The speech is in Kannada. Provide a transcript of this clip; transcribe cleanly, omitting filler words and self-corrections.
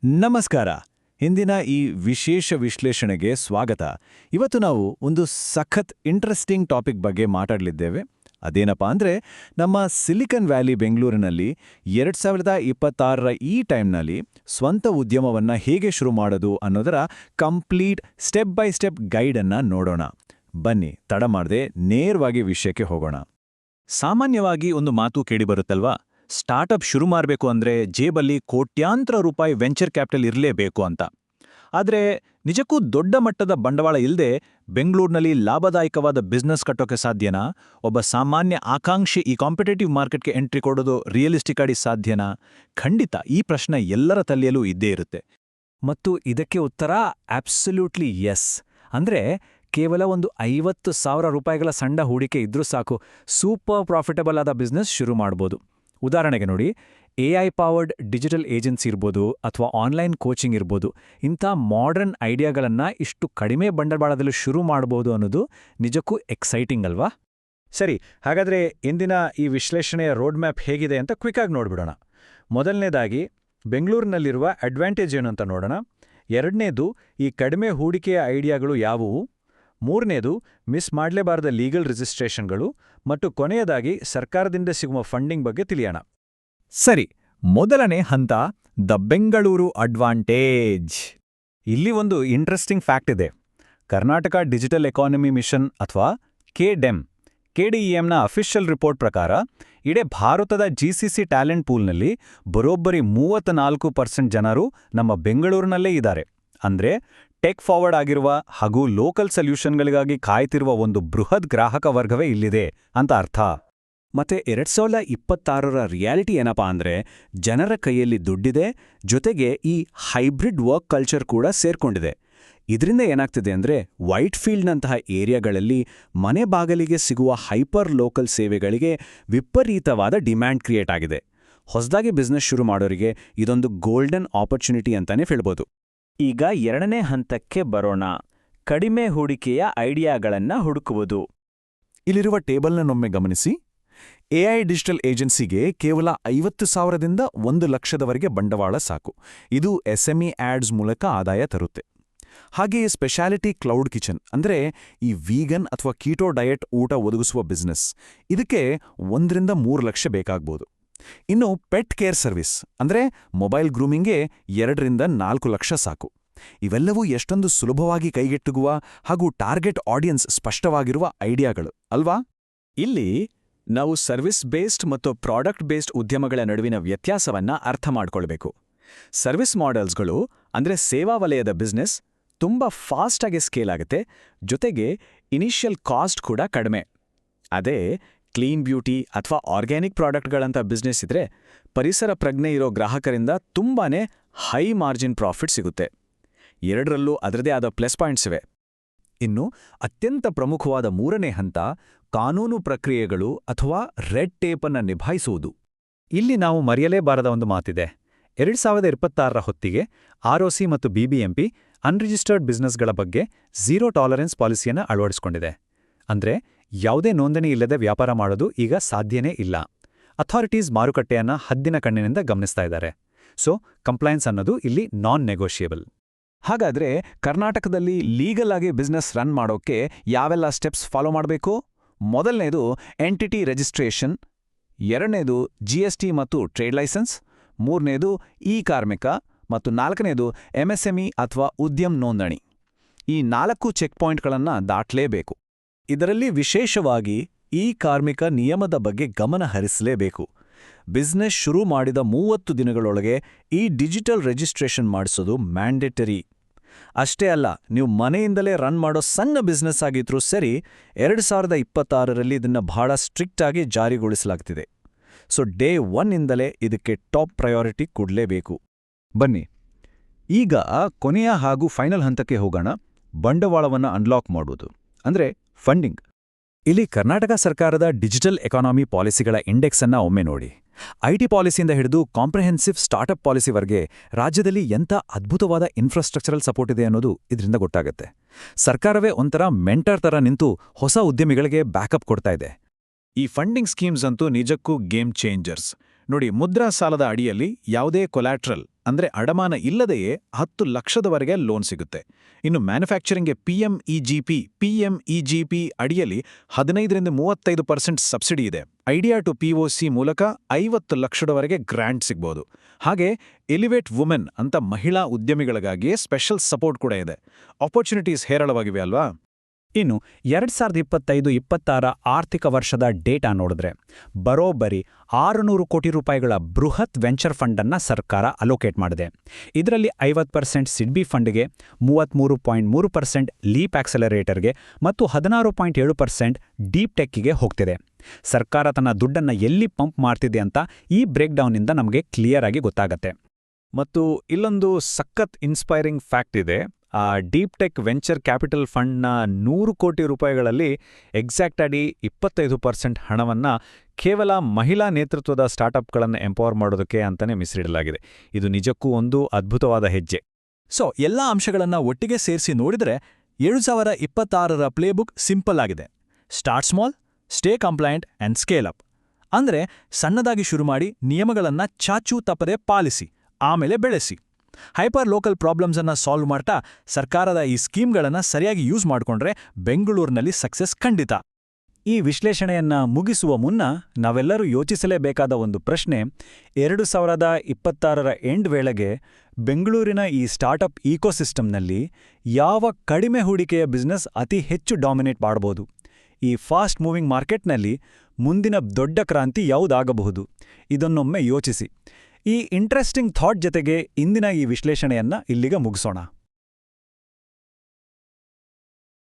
ನಮಸ್ಕಾರ. ಇಂದಿನ ಈ ವಿಶೇಷ ವಿಶ್ಲೇಷಣೆಗೆ ಸ್ವಾಗತ. ಇವತ್ತು ನಾವು ಒಂದು ಸಖತ್ ಇಂಟ್ರೆಸ್ಟಿಂಗ್ ಟಾಪಿಕ್ ಬಗ್ಗೆ ಮಾತಾಡಲಿದ್ದೇವೆ. ಅದೇನಪ್ಪ ಅಂದ್ರೆ, ನಮ್ಮ ಸಿಲಿಕಾನ್ ವ್ಯಾಲಿ ಬೆಂಗಳೂರಿನಲ್ಲಿ 2026ರ ಈ ಟೈಮ್ನಲ್ಲಿ ಸ್ವಂತ ಉದ್ಯಮವನ್ನ ಹೇಗೆ ಶುರು ಮಾಡೋದು ಅನ್ನೋದರ ಕಂಪ್ಲೀಟ್ ಸ್ಟೆಪ್ ಬೈ ಸ್ಟೆಪ್ ಗೈಡನ್ನ ನೋಡೋಣ. ಬನ್ನಿ, ತಡ ಮಾಡದೆ ನೇರವಾಗಿ ವಿಷಯಕ್ಕೆ ಹೋಗೋಣ. ಸಾಮಾನ್ಯವಾಗಿ ಒಂದು ಮಾತು ಕೇಳಿಬರುತ್ತಲ್ವಾ, ಸ್ಟಾರ್ಟಪ್ ಶುರು ಮಾಡಬೇಕು ಅಂದ್ರೆ ಜೇಬಲ್ಲಿ ಕೋಟ್ಯಾಂತರ ರೂಪಾಯಿ ವೆಂಚರ್ ಕ್ಯಾಪಿಟಲ್ ಇರಲೇಬೇಕು ಅಂತ. ಆದರೆ ನಿಜಕ್ಕೂ ದೊಡ್ಡ ಮಟ್ಟದ ಬಂಡವಾಳ ಇಲ್ಲದೆ ಬೆಂಗಳೂರಿನಲ್ಲಿ ಲಾಭದಾಯಕವಾದ ಬಿಸ್ನೆಸ್ ಕಟ್ಟೋಕೆ ಸಾಧ್ಯನಾ? ಒಬ್ಬ ಸಾಮಾನ್ಯ ಆಕಾಂಕ್ಷಿ ಈ ಕಾಂಪಿಟೇಟಿವ್ ಮಾರ್ಕೆಟ್ಗೆ ಎಂಟ್ರಿ ಕೊಡೋದು ರಿಯಲಿಸ್ಟಿಕ್ ಆಗಿ ಸಾಧ್ಯನಾ? ಖಂಡಿತ ಈ ಪ್ರಶ್ನೆ ಎಲ್ಲರ ತಲೆಯಲ್ಲೂ ಇದ್ದೇ ಇರುತ್ತೆ. ಮತ್ತು ಇದಕ್ಕೆ ಉತ್ತರ ಅಬ್ಸಲ್ಯೂಟ್ಲಿ ಎಸ್. ಅಂದ್ರೆ ಕೇವಲ ಒಂದು 50,000 ರೂಪಾಯಿಗಳ ಸಣ್ಣ ಹೂಡಿಕೆ ಇದ್ರೂ ಸಾಕು, ಸೂಪರ್ ಪ್ರಾಫಿಟಬಲ್ ಆದ ಬಿಸ್ನೆಸ್ ಶುರು ಮಾಡ್ಬೋದು. ಉದಾಹರಣೆಗೆ ನೋಡಿ, AI ಪವರ್ಡ್ ಡಿಜಿಟಲ್ ಏಜೆನ್ಸಿ ಇರ್ಬೋದು ಅಥವಾ ಆನ್ಲೈನ್ ಕೋಚಿಂಗ್ ಇರ್ಬೋದು. ಇಂಥ ಮಾಡರ್ನ್ ಐಡಿಯಾಗಳನ್ನು ಇಷ್ಟು ಕಡಿಮೆ ಬಂಡವಾಳದಲ್ಲಿ ಶುರು ಮಾಡಬಹುದು ಅನ್ನೋದು ನಿಜಕ್ಕೂ ಎಕ್ಸೈಟಿಂಗ್ ಅಲ್ವಾ? ಸರಿ, ಹಾಗಾದರೆ ಇಂದಿನ ಈ ವಿಶ್ಲೇಷಣೆಯ ರೋಡ್ ಮ್ಯಾಪ್ ಹೇಗಿದೆ ಅಂತ ಕ್ವಿಕ್ಕಾಗಿ ನೋಡ್ಬಿಡೋಣ. ಮೊದಲನೇದಾಗಿ ಬೆಂಗಳೂರಿನಲ್ಲಿರುವ ಅಡ್ವಾಂಟೇಜ್ ಏನು ಅಂತ ನೋಡೋಣ. ಎರಡನೇದು, ಈ ಕಡಿಮೆ ಹೂಡಿಕೆಯ ಐಡಿಯಾಗಳು ಯಾವುವು. ಮೂರನೇದು, ಮಿಸ್ ಮಾಡಲೇಬಾರದ ಲೀಗಲ್ ರಿಜಿಸ್ಟ್ರೇಷನ್ಗಳು. ಮತ್ತು ಕೊನೆಯದಾಗಿ ಸರ್ಕಾರದಿಂದ ಸಿಗುವ ಫಂಡಿಂಗ್ ಬಗ್ಗೆ ತಿಳಿಯೋಣ. ಸರಿ, ಮೊದಲನೇ ಹಂತ, ದ ಬೆಂಗಳೂರು ಅಡ್ವಾಂಟೇಜ್. ಇಲ್ಲಿ ಒಂದು ಇಂಟ್ರೆಸ್ಟಿಂಗ್ ಫ್ಯಾಕ್ಟ್ ಇದೆ. ಕರ್ನಾಟಕ ಡಿಜಿಟಲ್ ಎಕಾನಮಿ ಮಿಷನ್ ಅಥವಾ KDEMನ ಅಫಿಷಿಯಲ್ ರಿಪೋರ್ಟ್ ಪ್ರಕಾರ ಇಡೀ ಭಾರತದ GCC ಟ್ಯಾಲೆಂಟ್ ಪೂಲ್ನಲ್ಲಿ ಬರೋಬ್ಬರಿ 34% ಜನರು ನಮ್ಮ ಬೆಂಗಳೂರಿನಲ್ಲೇ ಇದ್ದಾರೆ. ಅಂದ್ರೆ ಟೆಕ್ ಫಾರ್ವರ್ಡ್ ಆಗಿರುವ ಹಾಗೂ ಲೋಕಲ್ ಸೊಲ್ಯೂಷನ್ಗಳಿಗಾಗಿ ಕಾಯ್ತಿರುವ ಒಂದು ಬೃಹತ್ ಗ್ರಾಹಕ ವರ್ಗವೇ ಇಲ್ಲಿದೆ ಅಂತ ಅರ್ಥ. ಮತ್ತೆ 2026ರ ರಿಯಾಲಿಟಿ ಏನಪ್ಪಾ ಅಂದ್ರೆ, ಜನರ ಕೈಯಲ್ಲಿ ದುಡ್ಡಿದೆ, ಜೊತೆಗೆ ಈ ಹೈಬ್ರಿಡ್ ವರ್ಕ್ ಕಲ್ಚರ್ ಕೂಡ ಸೇರ್ಕೊಂಡಿದೆ. ಇದರಿಂದ ಏನಾಗ್ತಿದೆ ಅಂದ್ರೆ, ವೈಟ್ ಫೀಲ್ಡ್ನಂತಹ ಏರಿಯಾಗಳಲ್ಲಿ ಮನೆ ಬಾಗಿಲಿಗೆ ಸಿಗುವ ಹೈಪರ್ ಲೋಕಲ್ ಸೇವೆಗಳಿಗೆ ವಿಪರೀತವಾದ ಡಿಮ್ಯಾಂಡ್ ಕ್ರಿಯೇಟ್ ಆಗಿದೆ. ಹೊಸದಾಗಿ ಬಿಸ್ನೆಸ್ ಶುರು ಮಾಡೋರಿಗೆ ಇದೊಂದು ಗೋಲ್ಡನ್ ಆಪರ್ಚುನಿಟಿ ಅಂತಾನೆ ಹೇಳ್ಬೋದು. ಈಗ ಎರಡನೇ ಹಂತಕ್ಕೆ ಬರೋಣ, ಕಡಿಮೆ ಹೂಡಿಕೆಯ ಐಡಿಯಾಗಳನ್ನ ಹುಡುಕುವುದು. ಇಲ್ಲಿರುವ ಟೇಬಲ್ನನ್ನೊಮ್ಮೆ ಗಮನಿಸಿ. AI ಡಿಜಿಟಲ್ ಏಜೆನ್ಸಿಗೆ ಕೇವಲ 50,000ದಿಂದ 1,00,000ದವರೆಗೆ ಬಂಡವಾಳ ಸಾಕು. ಇದು SME ಆಡ್ಸ್ ಮೂಲಕ ಆದಾಯ ತರುತ್ತೆ. ಹಾಗೆಯೇ ಸ್ಪೆಷಾಲಿಟಿ ಕ್ಲೌಡ್ ಕಿಚನ್ ಅಂದ್ರೆ ಈ ವೀಗನ್ ಅಥವಾ ಕೀಟೋ ಡಯಟ್ ಊಟ ಒದಗಿಸುವ ಬಿಸ್ನೆಸ್, ಇದಕ್ಕೆ 1ರಿಂದ 3 ಲಕ್ಷ ಬೇಕಾಗ್ಬೋದು. ಇನ್ನು ಪೆಟ್ ಕೇರ್ ಸರ್ವಿಸ್ ಅಂದ್ರೆ ಮೊಬೈಲ್ ಗ್ರೂಮಿಂಗ್ಗೆ 2ರಿಂದ 4 ಲಕ್ಷ ಸಾಕು. ಇವೆಲ್ಲವೂ ಎಷ್ಟೊಂದು ಸುಲಭವಾಗಿ ಕೈಗೆಟುಕುವ ಹಾಗೂ ಟಾರ್ಗೆಟ್ ಆಡಿಯನ್ಸ್ ಸ್ಪಷ್ಟವಾಗಿರುವ ಐಡಿಯಾಗಳು ಅಲ್ವಾ? ಇಲ್ಲಿ ನಾವು ಸರ್ವಿಸ್ ಬೇಸ್ಡ್ ಮತ್ತು ಪ್ರಾಡಕ್ಟ್ ಬೇಸ್ಡ್ ಉದ್ಯಮಗಳ ನಡುವಿನ ವ್ಯತ್ಯಾಸವನ್ನ ಅರ್ಥ ಮಾಡ್ಕೊಳ್ಬೇಕು. ಸರ್ವಿಸ್ ಮಾಡೆಲ್ಸ್ಗಳು ಅಂದ್ರೆ ಸೇವಾ ವಲಯದ ಬಿಸ್ನೆಸ್ ತುಂಬಾ ಫಾಸ್ಟ್ ಆಗಿ ಸ್ಕೇಲ್ ಆಗುತ್ತೆ, ಜೊತೆಗೆ ಇನಿಷಿಯಲ್ ಕಾಸ್ಟ್ ಕೂಡ ಕಡಿಮೆ. ಅದೇ ಕ್ಲೀನ್ ಬ್ಯೂಟಿ ಅಥವಾ ಆರ್ಗ್ಯಾನಿಕ್ ಪ್ರಾಡಕ್ಟ್ಗಳಂತ ಬಿಸ್ನೆಸ್ ಇದ್ರೆ ಪರಿಸರ ಪ್ರಜ್ಞೆ ಇರೋ ಗ್ರಾಹಕರಿಂದ ತುಂಬಾನೇ ಹೈ ಮಾರ್ಜಿನ್ ಪ್ರಾಫಿಟ್ ಸಿಗುತ್ತೆ. ಎರಡರಲ್ಲೂ ಅದರದೇ ಆದ ಪ್ಲಸ್ ಪಾಯಿಂಟ್ಸ್ ಇವೆ. ಇನ್ನು ಅತ್ಯಂತ ಪ್ರಮುಖವಾದ ಮೂರನೇ ಹಂತ, ಕಾನೂನು ಪ್ರಕ್ರಿಯೆಗಳು ಅಥವಾ ರೆಡ್ ಟೇಪ್ ಅನ್ನ ನಿಭಾಯಿಸುವುದು. ಇಲ್ಲಿ ನಾವು ಮರೆಯಲೇಬಾರದ ಒಂದು ಮಾತಿದೆ. 2026ರ ಹೊತ್ತಿಗೆ ROC ಮತ್ತು BBMP ಅನ್ರಿಜಿಸ್ಟರ್ಡ್ ಬಿಸ್ನೆಸ್ಗಳ ಬಗ್ಗೆ ಝೀರೋ ಟಾಲರೆನ್ಸ್ ಪಾಲಿಸಿಯನ್ನು ಅಳವಡಿಸಿಕೊಂಡಿದೆ. ಅಂದ್ರೆ ಯಾವುದೇ ನೋಂದಣಿ ಇಲ್ಲದೆ ವ್ಯಾಪಾರ ಮಾಡೋದು ಈಗ ಸಾಧ್ಯನೇ ಇಲ್ಲ. ಅಥಾರಿಟೀಸ್ ಮಾರುಕಟ್ಟೆಯನ್ನ ಹದ್ದಿನ ಕಣ್ಣಿನಿಂದ ಗಮನಿಸ್ತಾ ಇದ್ದಾರೆ. ಸೊ ಕಂಪ್ಲೈನ್ಸ್ ಅನ್ನೋದು ಇಲ್ಲಿ ನಾನ್ ನೆಗೋಷಿಯಬಲ್. ಹಾಗಾದ್ರೆ ಕರ್ನಾಟಕದಲ್ಲಿ ಲೀಗಲ್ ಆಗಿ ಬಿಸ್ನೆಸ್ ರನ್ ಮಾಡೋಕೆ ಯಾವೆಲ್ಲ ಸ್ಟೆಪ್ಸ್ ಫಾಲೋ ಮಾಡಬೇಕು? ಮೊದಲನೇದು ಎಂಟಿಟಿ ರಿಜಿಸ್ಟ್ರೇಷನ್, ಎರಡನೇದು GST ಮತ್ತು ಟ್ರೇಡ್ ಲೈಸೆನ್ಸ್, ಮೂರನೇದು ಕಾರ್ಮಿಕ ಮತ್ತು ನಾಲ್ಕನೇದು MSME ಅಥವಾ ಉದ್ಯಮ್ ನೋಂದಣಿ. ಈ 4 ಚೆಕ್ ಪಾಯಿಂಟ್ಗಳನ್ನು ದಾಟಲೇಬೇಕು. ಇದರಲ್ಲಿ ವಿಶೇಷವಾಗಿ ಕಾರ್ಮಿಕ ನಿಯಮದ ಬಗ್ಗೆ ಗಮನ ಹರಿಸಲೇಬೇಕು. ಬಿಸ್ನೆಸ್ ಶುರು ಮಾಡಿದ 30 ದಿನಗಳೊಳಗೆ ಡಿಜಿಟಲ್ ರಿಜಿಸ್ಟ್ರೇಷನ್ ಮಾಡಿಸೋದು ಮ್ಯಾಂಡೇಟರಿ. ಅಷ್ಟೇ ಅಲ್ಲ, ನೀವು ಮನೆಯಿಂದಲೇ ರನ್ ಮಾಡೋ ಸಣ್ಣ ಬಿಸ್ನೆಸ್ ಆಗಿದ್ರೂ ಸರಿ, 2026ರಲ್ಲಿ ಇದನ್ನ ಬಹಳ ಸ್ಟ್ರಿಕ್ಟ್ ಆಗಿ ಜಾರಿಗೊಳಿಸಲಾಗ್ತಿದೆ. ಸೊ ಡೇ 1ಇಂದಲೇ ಇದಕ್ಕೆ ಟಾಪ್ ಪ್ರಯಾರಿಟಿ ಕೊಡಲೇಬೇಕು. ಬನ್ನಿ, ಈಗ ಕೊನೆಯ ಹಾಗೂ ಫೈನಲ್ ಹಂತಕ್ಕೆ ಹೋಗೋಣ, ಬಂಡವಾಳವನ್ನು ಅನ್ಲಾಕ್ ಮಾಡುವುದು ಅಂದ್ರೆ ಫಂಡಿಂಗ್. ಇಲ್ಲಿ ಕರ್ನಾಟಕ ಸರ್ಕಾರದ ಡಿಜಿಟಲ್ ಎಕಾನಮಿ ಪಾಲಿಸಿಗಳ ಇಂಡೆಕ್ಸ್ ಅನ್ನ ಒಮ್ಮೆ ನೋಡಿ. IT ಪಾಲಿಸಿಯಿಂದ ಹಿಡಿದು ಕಾಂಪ್ರಿಹೆನ್ಸಿವ್ ಸ್ಟಾರ್ಟ್ಅಪ್ ಪಾಲಿಸಿವರೆಗೆ ರಾಜ್ಯದಲ್ಲಿ ಎಂಥ ಅದ್ಭುತವಾದ ಇನ್ಫ್ರಾಸ್ಟ್ರಕ್ಚರಲ್ ಸಪೋರ್ಟ್ ಇದೆ ಅನ್ನೋದು ಇದರಿಂದ ಗೊತ್ತಾಗುತ್ತೆ. ಸರ್ಕಾರವೇ ಒಂಥರ ಮೆಂಟರ್ ತರ ನಿಂತು ಹೊಸ ಉದ್ಯಮಿಗಳಿಗೆ ಬ್ಯಾಕಪ್ ಕೊಡ್ತಾ ಇದೆ. ಈ ಫಂಡಿಂಗ್ ಸ್ಕೀಮ್ಸ್ ಅಂತೂ ನಿಜಕ್ಕೂ ಗೇಮ್ ಚೇಂಜರ್ಸ್. ನೋಡಿ, ಮುದ್ರಾ ಸಾಲದ ಅಡಿಯಲ್ಲಿ ಯಾವುದೇ ಕೊಲ್ಯಾಟ್ರಲ್ ಅಂದ್ರೆ ಅಡಮಾನ ಇಲ್ಲದೆಯೇ 10 ಲಕ್ಷದವರೆಗೆ ಲೋನ್ ಸಿಗುತ್ತೆ. ಇನ್ನು ಮ್ಯಾನುಫ್ಯಾಕ್ಚರಿಂಗ್ಗೆ ಪಿಎಂಇಜಿಪಿ ಅಡಿಯಲ್ಲಿ 15-35% ಸಬ್ಸಿಡಿ ಇದೆ. ಐಡಿಯಾ ಟು ಪಿಒಸಿ ಮೂಲಕ 50 ಲಕ್ಷದವರೆಗೆ ಗ್ರಾಂಟ್ ಸಿಗ್ಬೋದು. ಹಾಗೆ ಎಲಿವೇಟ್ ವುಮೆನ್ ಅಂತ ಮಹಿಳಾ ಉದ್ಯಮಿಗಳಿಗಾಗಿಯೇ ಸ್ಪೆಷಲ್ ಸಪೋರ್ಟ್ ಕೂಡ ಇದೆ. ಆಪರ್ಚುನಿಟೀಸ್ ಹೇರಳವಾಗಿವೆ ಅಲ್ವಾ? ಇನ್ನು 2025-26 ಆರ್ಥಿಕ ವರ್ಷದ ಡೇಟಾ ನೋಡಿದ್ರೆ ಬರೋಬ್ಬರಿ 600 ಕೋಟಿ ರೂಪಾಯಿಗಳ ಬೃಹತ್ ವೆಂಚರ್ ಫಂಡನ್ನು ಸರ್ಕಾರ ಅಲೋಕೇಟ್ ಮಾಡಿದೆ. ಇದರಲ್ಲಿ 50% ಸಿಡ್ಬಿ ಫಂಡ್ಗೆ, 33.3% ಲೀಪ್ ಆಕ್ಸಲರೇಟರ್ಗೆ ಮತ್ತು 16.7% ಡೀಪ್ ಟೆಕ್ಕಿಗೆ ಹೋಗ್ತಿದೆ. ಸರ್ಕಾರ ತನ್ನ ದುಡ್ಡನ್ನು ಎಲ್ಲಿ ಪಂಪ್ ಮಾಡ್ತಿದೆ ಅಂತ ಈ ಬ್ರೇಕ್ಡೌನ್ನಿಂದ ನಮಗೆ ಕ್ಲಿಯರ್ ಆಗಿ ಗೊತ್ತಾಗತ್ತೆ. ಮತ್ತು ಇಲ್ಲೊಂದು ಸಖತ್ ಇನ್ಸ್ಪೈರಿಂಗ್ ಫ್ಯಾಕ್ಟ್ ಇದೆ. ಆ ಡೀಪ್ ಟೆಕ್ ವೆಂಚರ್ ಕ್ಯಾಪಿಟಲ್ ಫಂಡ್ನ 100 ಕೋಟಿ ರೂಪಾಯಿಗಳಲ್ಲಿ ಎಕ್ಸಾಕ್ಟಾಗಿ 25% ಹಣವನ್ನು ಕೇವಲ ಮಹಿಳಾ ನೇತೃತ್ವದ ಸ್ಟಾರ್ಟ್ಅಪ್ಗಳನ್ನು ಎಂಪವರ್ ಮಾಡೋದಕ್ಕೆ ಅಂತಲೇ ಮೀಸಲಿಡಲಾಗಿದೆ. ಇದು ನಿಜಕ್ಕೂ ಒಂದು ಅದ್ಭುತವಾದ ಹೆಜ್ಜೆ. ಸೊ ಎಲ್ಲ ಅಂಶಗಳನ್ನ ಒಟ್ಟಿಗೆ ಸೇರಿಸಿ ನೋಡಿದ್ರೆ 2026ರ ಪ್ಲೇಬುಕ್ ಸಿಂಪಲ್ ಆಗಿದೆ. Start small, stay compliant and scale up. ಅಂದ್ರೆ ಸಣ್ಣದಾಗಿ ಶುರು ಮಾಡಿ ನಿಯಮಗಳನ್ನ ಚಾಚೂ ತಪ್ಪದೆ ಪಾಲಿಸಿ, ಆಮೇಲೆ ಬೆಳೆಸಿ. ಹೈಪರ್ ಲೋಕಲ್ ಪ್ರಾಬ್ಲಮ್ಸ್ ಅನ್ನ ಸಾಲ್ವ್ ಮಾಡ್ತಾ ಸರ್ಕಾರದ ಈ ಸ್ಕೀಮ್ಗಳನ್ನ ಸರಿಯಾಗಿ ಯೂಸ್ ಮಾಡ್ಕೊಂಡ್ರೆ ಬೆಂಗಳೂರಿನಲ್ಲಿ ಸಕ್ಸಸ್ ಖಂಡಿತ. ಈ ವಿಶ್ಲೇಷಣೆಯನ್ನ ಮುಗಿಸುವ ಮುನ್ನ ನಾವೆಲ್ಲರೂ ಯೋಚಿಸಲೇಬೇಕಾದ ಒಂದು ಪ್ರಶ್ನೆ, 2026ರ ಎಂಡ್ ವೇಳೆಗೆ ಬೆಂಗಳೂರಿನ ಈ ಸ್ಟಾರ್ಟಪ್ ಈಕೋಸಿಸ್ಟಮ್ನಲ್ಲಿ ಯಾವ ಕಡಿಮೆ ಹೂಡಿಕೆಯ ಬಿಸ್ನೆಸ್ ಅತಿ ಹೆಚ್ಚು ಡಾಮಿನೇಟ್ ಮಾಡಬಹುದು? ಈ ಫಾಸ್ಟ್ ಮೂವಿಂಗ್ ಮಾರ್ಕೆಟ್ನಲ್ಲಿ ಮುಂದಿನ ದೊಡ್ಡ ಕ್ರಾಂತಿ ಯಾವುದಾಗಬಹುದು? ಇದನ್ನೊಮ್ಮೆ ಯೋಚಿಸಿ. ಈ ಇಂಟ್ರೆಸ್ಟಿಂಗ್ ಥಾಟ್ ಜೊತೆಗೆ ಇಂದಿನ ಈ ವಿಶ್ಲೇಷಣೆಯನ್ನ ಇಲ್ಲಿಗೆ ಮುಗಿಸೋಣ.